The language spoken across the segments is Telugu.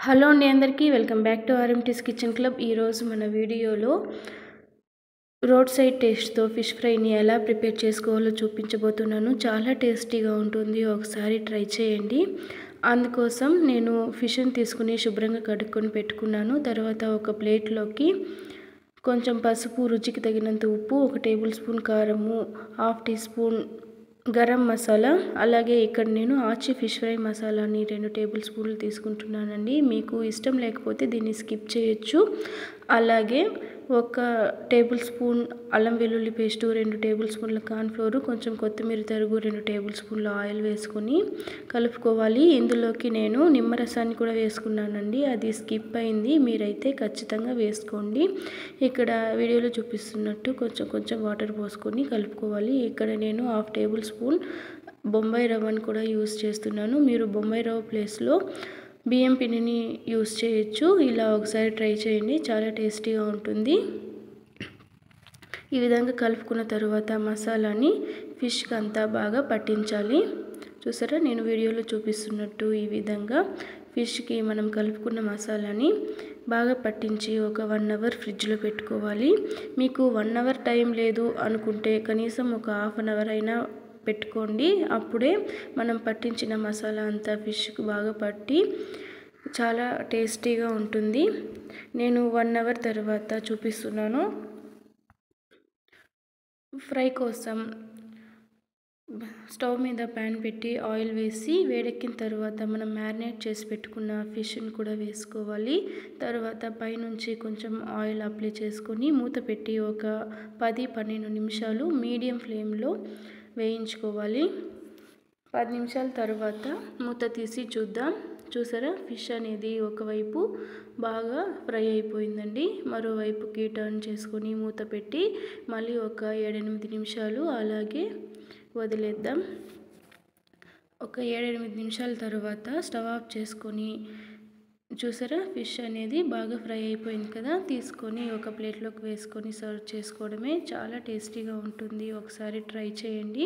హలో అండి అందరికీ welcome back to RMT's kitchen club. ఈరోజు మన వీడియోలో రోడ్ సైడ్ టేస్ట్తో ఫిష్ ఫ్రైని ఎలా ప్రిపేర్ చేసుకోవాలో చూపించబోతున్నాను. చాలా టేస్టీగా ఉంటుంది, ఒకసారి ట్రై చేయండి. అందుకోసం నేను ఫిష్ని తీసుకుని శుభ్రంగా కడుక్కొని పెట్టుకున్నాను. తర్వాత ఒక ప్లేట్లోకి కొంచెం పసుపు, రుచికి తగినంత ఉప్పు, 1 టేబుల్ స్పూన్ కారము, 1/2 టీ స్పూన్ గరం మసాలా, అలాగే ఇక్కడ నేను ఆచి ఫిష్ ఫ్రై మసాలాని 2 టేబుల్ స్పూన్లు తీసుకుంటున్నానండి. మీకు ఇష్టం లేకపోతే దీన్ని స్కిప్ చేయొచ్చు. అలాగే 1 టేబుల్ స్పూన్ అల్లం వెల్లుల్లి పేస్టు, 2 టేబుల్ స్పూన్ల కార్న్ఫ్లోరు, కొంచెం కొత్తిమీర తరుగు, 2 టేబుల్ స్పూన్ల ఆయిల్ వేసుకొని కలుపుకోవాలి. ఇందులోకి నేను నిమ్మరసాన్ని కూడా వేసుకున్నానండి, అది స్కిప్ అయింది, మీరైతే ఖచ్చితంగా వేసుకోండి. ఇక్కడ వీడియోలో చూపిస్తున్నట్టు కొంచెం వాటర్ పోసుకొని కలుపుకోవాలి. ఇక్కడ నేను 1/2 టేబుల్ స్పూన్ బొంబాయి రవ్వను కూడా యూస్ చేస్తున్నాను. మీరు బొంబాయి రవ్వ ప్లేస్లో బియ్యం పిండిని యూస్ చేయొచ్చు. ఇలా ఒకసారి ట్రై చేయండి, చాలా టేస్టీగా ఉంటుంది. ఈ విధంగా కలుపుకున్న తర్వాత మసాలాని ఫిష్కి అంతా బాగా పట్టించాలి. చూసారా, నేను వీడియోలో చూపిస్తున్నట్టు ఈ విధంగా ఫిష్కి మనం కలుపుకున్న మసాలాని బాగా పట్టించి ఒక 1 అవర్ ఫ్రిడ్జ్లో పెట్టుకోవాలి. మీకు 1 అవర్ టైం లేదు అనుకుంటే కనీసం ఒక హాఫ్ అన్ అవర్ అయినా పెట్టుకోండి. అప్పుడే మనం పట్టించిన మసాలా అంతా ఫిష్కి బాగా పట్టి చాలా టేస్టీగా ఉంటుంది. నేను 1 అవర్ తర్వాత చూపిస్తున్నాను. ఫ్రై కోసం స్టవ్ మీద ప్యాన్ పెట్టి ఆయిల్ వేసి వేడెక్కిన తర్వాత మనం మ్యారినేట్ చేసి పెట్టుకున్న ఫిష్ని కూడా వేసుకోవాలి. తర్వాత పైనుంచి కొంచెం ఆయిల్ అప్లై చేసుకొని మూత పెట్టి ఒక 10-12 నిమిషాలు మీడియం ఫ్లేమ్లో వేయించుకోవాలి. 10 నిమిషాల తర్వాత మూత తీసి చూద్దాం. చూసారా, ఫిష్ అనేది ఒకవైపు బాగా ఫ్రై అయిపోయిందండి. మరోవైపుకి టర్న్ చేసుకొని మూత పెట్టి మళ్ళీ ఒక 7-8 నిమిషాలు అలాగే వదిలేద్దాం. ఒక 7-8 నిమిషాల తర్వాత స్టవ్ ఆఫ్ చేసుకొని, చూసారా ఫిష్ అనేది బాగా ఫ్రై అయిపోయింది కదా, తీసుకొని ఒక ప్లేట్లోకి వేసుకొని సర్వ్ చేసుకోవడమే. చాలా టేస్టీగా ఉంటుంది, ఒకసారి ట్రై చేయండి.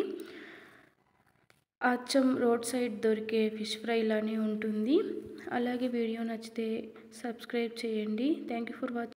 అచ్చం రోడ్ సైడ్ దొరికే ఫిష్ ఫ్రై లానే ఉంటుంది. అలాగే వీడియో నచ్చితే సబ్స్క్రైబ్ చేయండి. Thank you for watching.